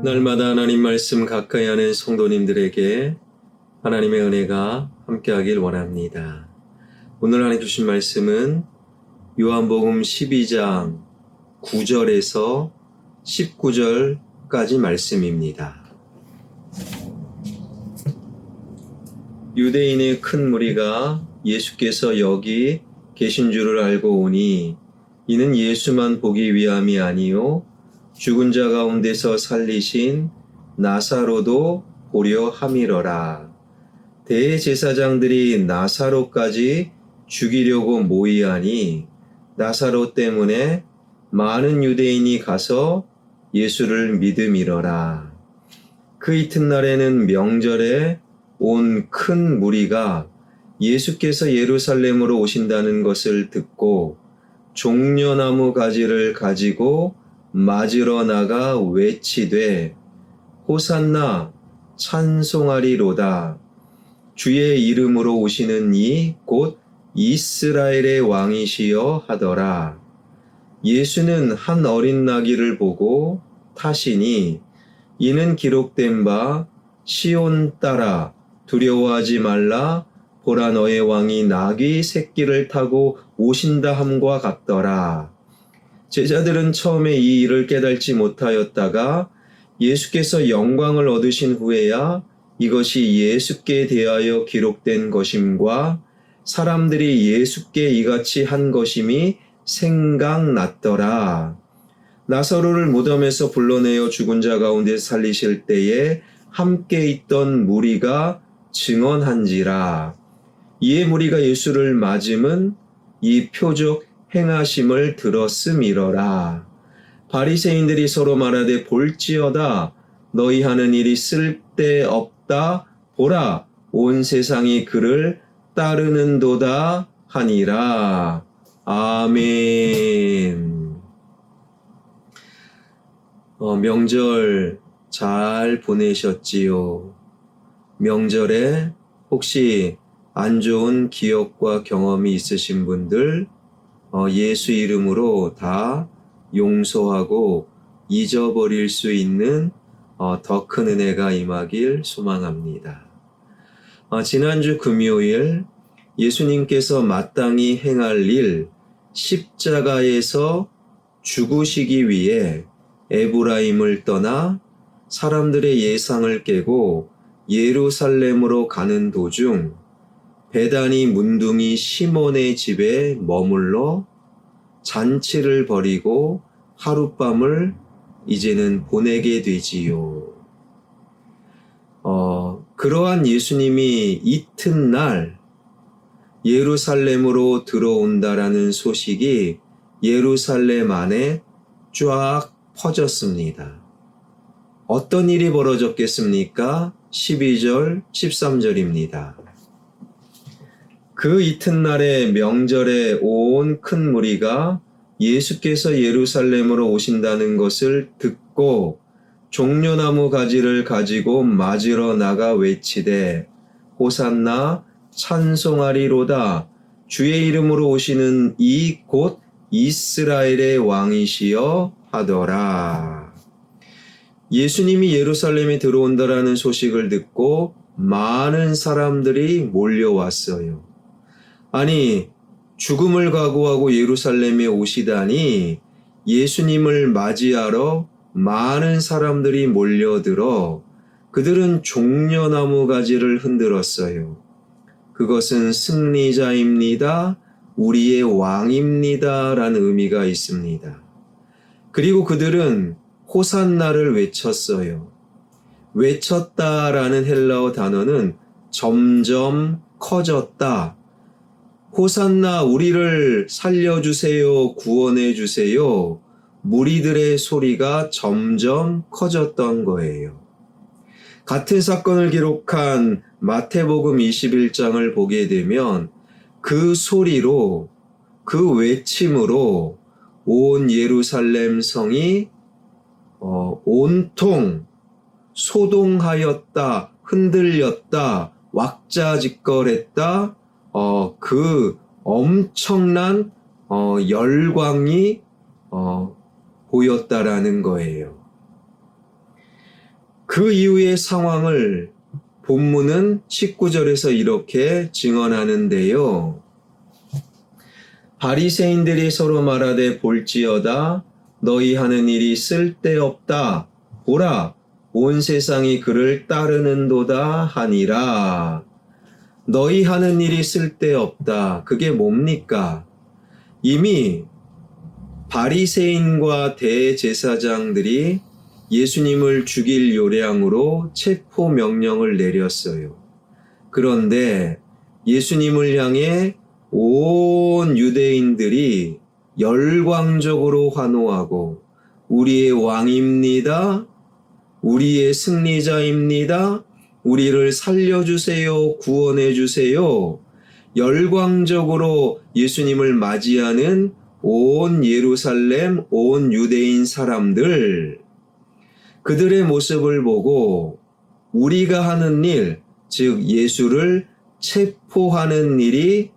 날마다 하나님 말씀 가까이 하는 성도님들에게 하나님의 은혜가 함께하길 원합니다. 오늘 하나님 주신 말씀은 요한복음 12장 9절에서 19절까지 말씀입니다. 유대인의 큰 무리가 예수께서 여기 계신 줄을 알고 오니 이는 예수만 보기 위함이 아니요 죽은 자 가운데서 살리신 나사로도 보려 함이러라. 대제사장들이 나사로까지 죽이려고 모이하니 나사로 때문에 많은 유대인이 가서 예수를 믿음이러라. 그 이튿날에는 명절에 온 큰 무리가 예수께서 예루살렘으로 오신다는 것을 듣고 종려나무 가지를 가지고 맞으러 나가 외치되 호산나 찬송하리로다. 주의 이름으로 오시는 이 곧 이스라엘의 왕이시여 하더라. 예수는 한 어린 나귀를 보고 타시니 이는 기록된 바 시온 딸아 두려워하지 말라 보라 너의 왕이 나귀 새끼를 타고 오신다 함과 같더라. 제자들은 처음에 이 일을 깨달지 못하였다가 예수께서 영광을 얻으신 후에야 이것이 예수께 대하여 기록된 것임과 사람들이 예수께 이같이 한 것임이 생각났더라. 나사로를 무덤에서 불러내어 죽은 자 가운데 살리실 때에 함께 있던 무리가 증언한지라. 이에 무리가 예수를 맞음은 이 표적 행하심을 들었음이러라. 바리새인들이 서로 말하되 볼지어다 너희 하는 일이 쓸데없다 보라 온 세상이 그를 따르는도다 하니라. 아멘. 명절 잘 보내셨지요? 명절에 혹시 안 좋은 기억과 경험이 있으신 분들 예수 이름으로 다 용서하고 잊어버릴 수 있는 더 큰 은혜가 임하길 소망합니다. 지난주 금요일 예수님께서 마땅히 행할 일 십자가에서 죽으시기 위해 에브라임을 떠나 사람들의 예상을 깨고 예루살렘으로 가는 도중 베다니 문둥이 시몬의 집에 머물러 잔치를 벌이고 하룻밤을 이제는 보내게 되지요. 그러한 예수님이 이튿날 예루살렘으로 들어온다라는 소식이 예루살렘 안에 쫙 퍼졌습니다. 어떤 일이 벌어졌겠습니까? 12절, 13절입니다. 그 이튿날에 명절에 온 큰 무리가 예수께서 예루살렘으로 오신다는 것을 듣고 종려나무 가지를 가지고 맞으러 나가 외치되 호산나 찬송하리로다. 주의 이름으로 오시는 이 곧 이스라엘의 왕이시여 하더라. 예수님이 예루살렘에 들어온다라는 소식을 듣고 많은 사람들이 몰려왔어요. 아니, 죽음을 각오하고 예루살렘에 오시다니 예수님을 맞이하러 많은 사람들이 몰려들어 그들은 종려나무 가지를 흔들었어요. 그것은 승리자입니다. 우리의 왕입니다. 라는 의미가 있습니다. 그리고 그들은 호산나를 외쳤어요. 외쳤다라는 헬라어 단어는 점점 커졌다. 호산나 우리를 살려주세요. 구원해주세요. 무리들의 소리가 점점 커졌던 거예요. 같은 사건을 기록한 마태복음 21장을 보게 되면 그 소리로 그 외침으로 온 예루살렘 성이 온통 소동하였다, 흔들렸다, 왁자지껄했다. 그 엄청난 열광이 보였다라는 거예요. 그 이후의 상황을 본문은 19절에서 이렇게 증언하는데요. 바리새인들이 서로 말하되 볼지어다 너희 하는 일이 쓸데없다. 보라 온 세상이 그를 따르는도다 하니라. 너희 하는 일이 쓸데없다. 그게 뭡니까? 이미 바리새인과 대제사장들이 예수님을 죽일 요량으로 체포 명령을 내렸어요. 그런데 예수님을 향해 온 유대인들이 열광적으로 환호하고 우리의 왕입니다. 우리의 승리자입니다. 우리를 살려주세요. 구원해주세요. 열광적으로 예수님을 맞이하는 온 예루살렘, 온 유대인 사람들, 그들의 모습을 보고 우리가 하는 일, 즉 예수를 체포하는 일이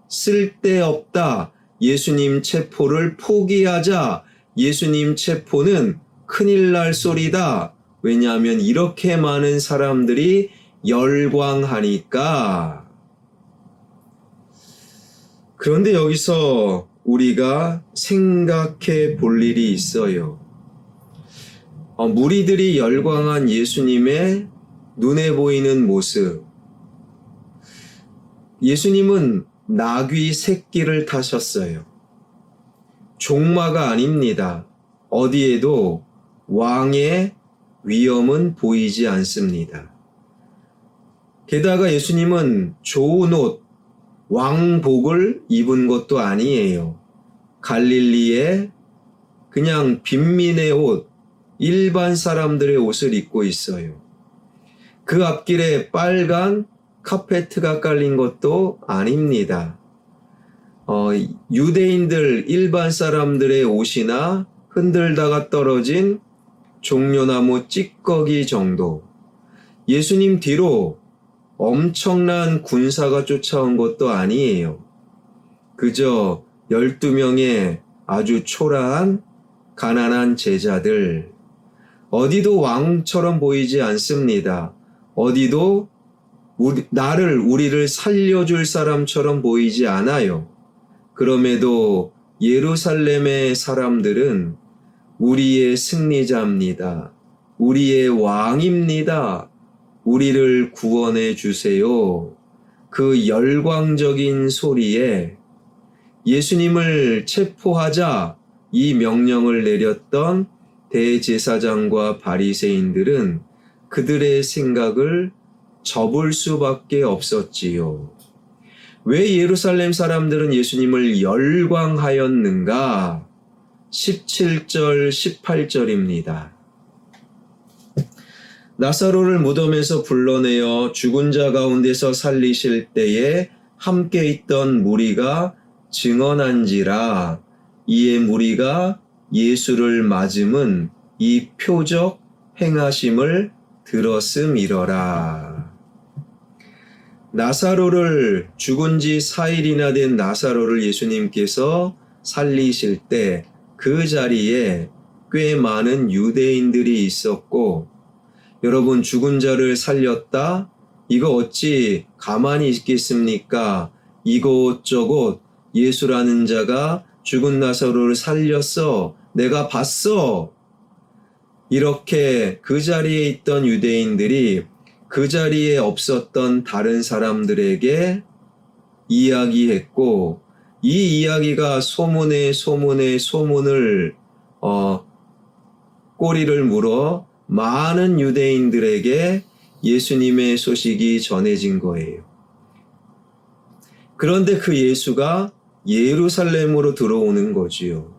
쓸데없다. 예수님 체포를 포기하자. 예수님 체포는 큰일 날 소리다. 왜냐하면 이렇게 많은 사람들이 열광하니까. 그런데 여기서 우리가 생각해 볼 일이 있어요. 무리들이 열광한 예수님의 눈에 보이는 모습. 예수님은 나귀 새끼를 타셨어요. 종마가 아닙니다. 어디에도 왕의 위엄은 보이지 않습니다. 게다가 예수님은 좋은 옷, 왕복을 입은 것도 아니에요. 갈릴리에 그냥 빈민의 옷, 일반 사람들의 옷을 입고 있어요. 그 앞길에 빨간 카페트가 깔린 것도 아닙니다. 유대인들, 일반 사람들의 옷이나 흔들다가 떨어진 종려나무 찌꺼기 정도. 예수님 뒤로 엄청난 군사가 쫓아온 것도 아니에요. 그저 12명의 아주 초라한 가난한 제자들. 어디도 왕처럼 보이지 않습니다. 어디도 우리를 살려줄 사람처럼 보이지 않아요. 그럼에도 예루살렘의 사람들은 우리의 승리자입니다. 우리의 왕입니다. 우리를 구원해 주세요. 그 열광적인 소리에 예수님을 체포하자 이 명령을 내렸던 대제사장과 바리새인들은 그들의 생각을 접을 수밖에 없었지요. 왜 예루살렘 사람들은 예수님을 열광하였는가? 17절, 18절입니다. 나사로를 무덤에서 불러내어 죽은 자 가운데서 살리실 때에 함께 있던 무리가 증언한지라. 이에 무리가 예수를 맞음은 이 표적 행하심을 들었음이러라. 나사로를 죽은 지 4일이나 된 나사로를 예수님께서 살리실 때 그 자리에 꽤 많은 유대인들이 있었고, 여러분 죽은 자를 살렸다? 이거 어찌 가만히 있겠습니까? 이곳저곳 예수라는 자가 죽은 나사로를 살렸어. 내가 봤어. 이렇게 그 자리에 있던 유대인들이 그 자리에 없었던 다른 사람들에게 이야기했고, 이 이야기가 소문을 꼬리를 물어 많은 유대인들에게 예수님의 소식이 전해진 거예요. 그런데 그 예수가 예루살렘으로 들어오는 거지요.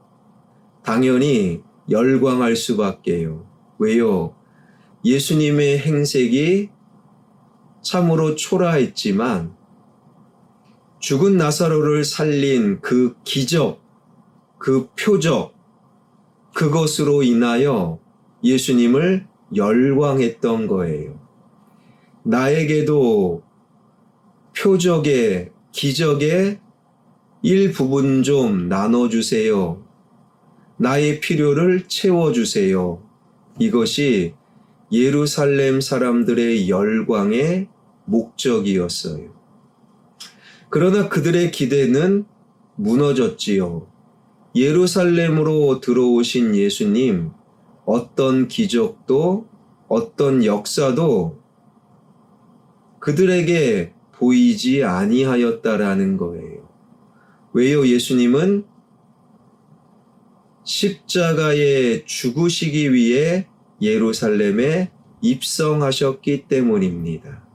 당연히 열광할 수밖에요. 왜요? 예수님의 행색이 참으로 초라했지만 죽은 나사로를 살린 그 기적, 그 표적, 그것으로 인하여 예수님을 열광했던 거예요. 나에게도 표적의, 기적의 일부분 좀 나눠주세요. 나의 필요를 채워주세요. 이것이 예루살렘 사람들의 열광의 목적이었어요. 그러나 그들의 기대는 무너졌지요. 예루살렘으로 들어오신 예수님, 어떤 기적도 어떤 역사도 그들에게 보이지 아니하였다라는 거예요. 왜요? 예수님은 십자가에 죽으시기 위해 예루살렘에 입성하셨기 때문입니다.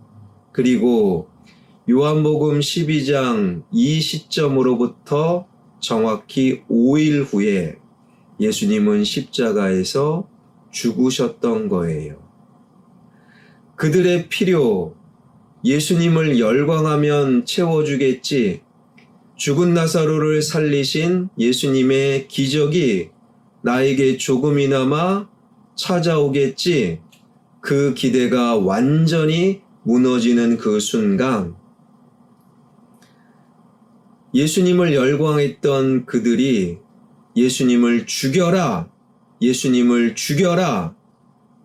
그리고 요한복음 12장 이 시점으로부터 정확히 5일 후에 예수님은 십자가에서 죽으셨던 거예요. 그들의 필요, 예수님을 열광하면 채워주겠지, 죽은 나사로를 살리신 예수님의 기적이 나에게 조금이나마 찾아오겠지, 그 기대가 완전히 무너지는 그 순간 예수님을 열광했던 그들이 예수님을 죽여라, 예수님을 죽여라,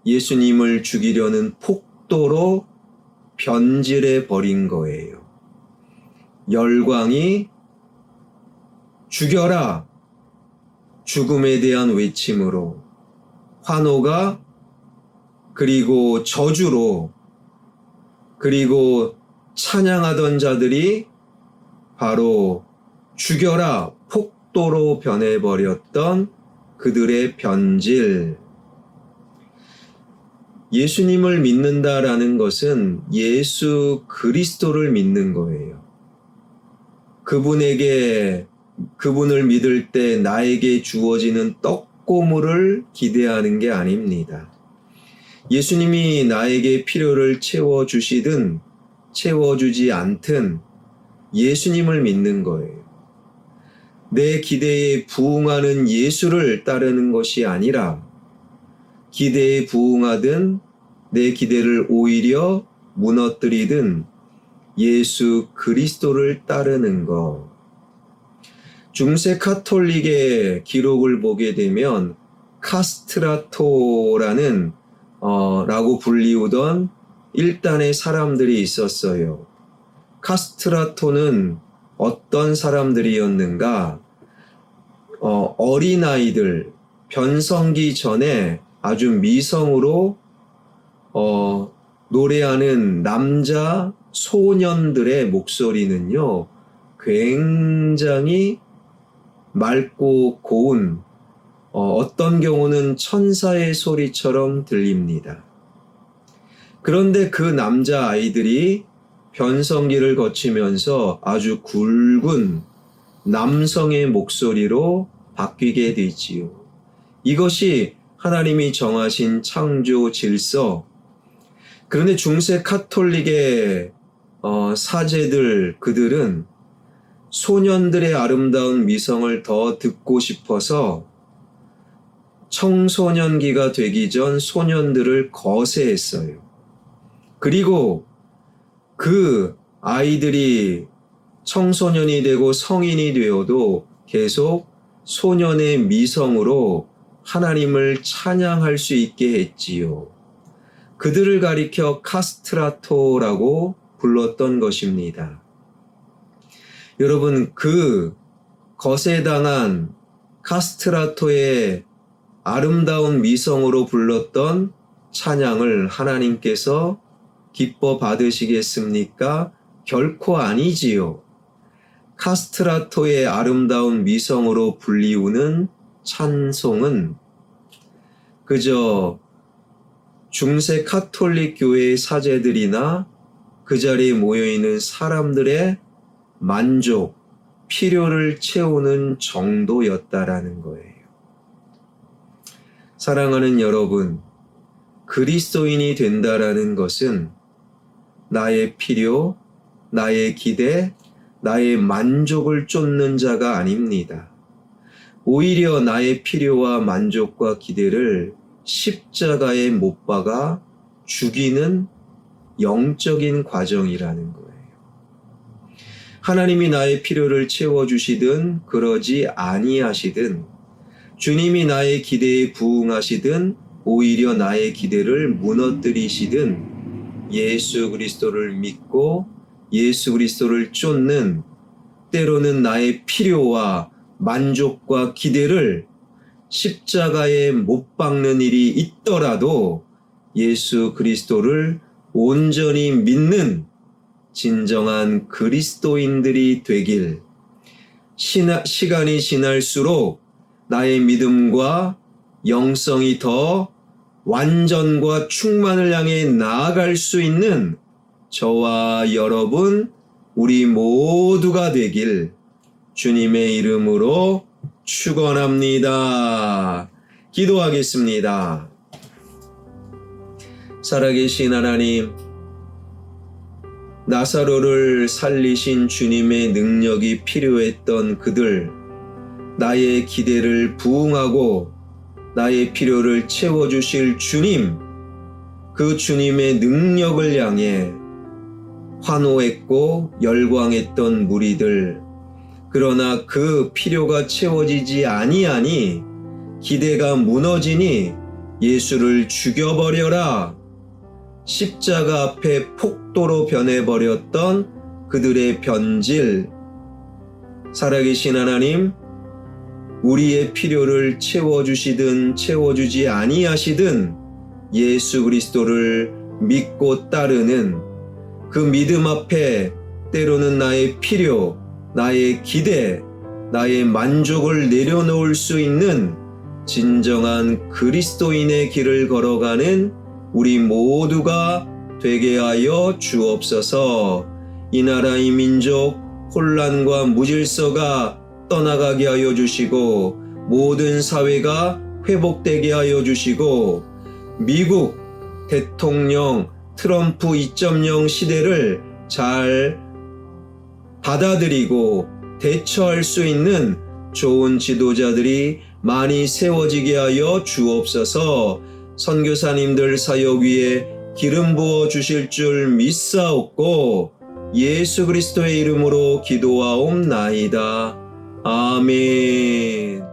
예수님을 죽이려는 폭도로 변질해 버린 거예요. 열광이 죽여라, 죽음에 대한 외침으로, 환호가 그리고 저주로, 그리고 찬양하던 자들이 바로 죽여라, 폭도로 변해버렸던 그들의 변질. 예수님을 믿는다라는 것은 예수 그리스도를 믿는 거예요. 그분을 믿을 때 나에게 주어지는 떡고물을 기대하는 게 아닙니다. 예수님이 나에게 필요를 채워주시든 채워주지 않든 예수님을 믿는 거예요. 내 기대에 부응하는 예수를 따르는 것이 아니라 기대에 부응하든 내 기대를 오히려 무너뜨리든 예수 그리스도를 따르는 것. 중세 카톨릭의 기록을 보게 되면 카스트라토라는 라고 불리우던 일단의 사람들이 있었어요. 카스트라토는 어떤 사람들이었는가? 어린아이들, 변성기 전에 아주 미성으로 노래하는 남자 소년들의 목소리는요, 굉장히 맑고 고운, 어떤 경우는 천사의 소리처럼 들립니다. 그런데 그 남자 아이들이 변성기를 거치면서 아주 굵은 남성의 목소리로 바뀌게 되지요. 이것이 하나님이 정하신 창조 질서. 그런데 중세 카톨릭의 사제들, 그들은 소년들의 아름다운 미성을 더 듣고 싶어서 청소년기가 되기 전 소년들을 거세했어요. 그리고 그 아이들이 청소년이 되고 성인이 되어도 계속 소년의 미성으로 하나님을 찬양할 수 있게 했지요. 그들을 가리켜 카스트라토라고 불렀던 것입니다. 여러분, 그 거세당한 카스트라토의 아름다운 미성으로 불렀던 찬양을 하나님께서 기뻐 받으시겠습니까? 결코 아니지요. 카스트라토의 아름다운 미성으로 불리우는 찬송은 그저 중세 카톨릭 교회의 사제들이나 그 자리에 모여있는 사람들의 만족, 필요를 채우는 정도였다라는 거예요. 사랑하는 여러분, 그리스도인이 된다라는 것은 나의 필요, 나의 기대, 나의 만족을 쫓는 자가 아닙니다. 오히려 나의 필요와 만족과 기대를 십자가에 못 박아 죽이는 영적인 과정이라는 거예요. 하나님이 나의 필요를 채워주시든 그러지 아니하시든, 주님이 나의 기대에 부응하시든 오히려 나의 기대를 무너뜨리시든 예수 그리스도를 믿고 예수 그리스도를 쫓는, 때로는 나의 필요와 만족과 기대를 십자가에 못 박는 일이 있더라도 예수 그리스도를 온전히 믿는 진정한 그리스도인들이 되길, 시간이 지날수록 나의 믿음과 영성이 더 완전과 충만을 향해 나아갈 수 있는 저와 여러분, 우리 모두가 되길 주님의 이름으로 축원합니다. 기도하겠습니다. 살아계신 하나님, 나사로를 살리신 주님의 능력이 필요했던 그들, 나의 기대를 부응하고 나의 필요를 채워주실 주님, 그 주님의 능력을 향해 환호했고 열광했던 무리들, 그러나 그 필요가 채워지지 아니하니 기대가 무너지니 예수를 죽여버려라, 십자가 앞에 폭도로 변해버렸던 그들의 변질, 살아계신 하나님, 우리의 필요를 채워주시든 채워주지 아니하시든 예수 그리스도를 믿고 따르는 그 믿음 앞에 때로는 나의 필요, 나의 기대, 나의 만족을 내려놓을 수 있는 진정한 그리스도인의 길을 걸어가는 우리 모두가 되게 하여 주옵소서. 이 나라 이 민족 혼란과 무질서가 떠나가게 하여 주시고 모든 사회가 회복되게 하여 주시고 미국 대통령 트럼프 2.0 시대를 잘 받아들이고 대처할 수 있는 좋은 지도자들이 많이 세워지게 하여 주옵소서. 선교사님들 사역 위에 기름 부어 주실 줄 믿사옵고 예수 그리스도의 이름으로 기도하옵나이다. 아멘.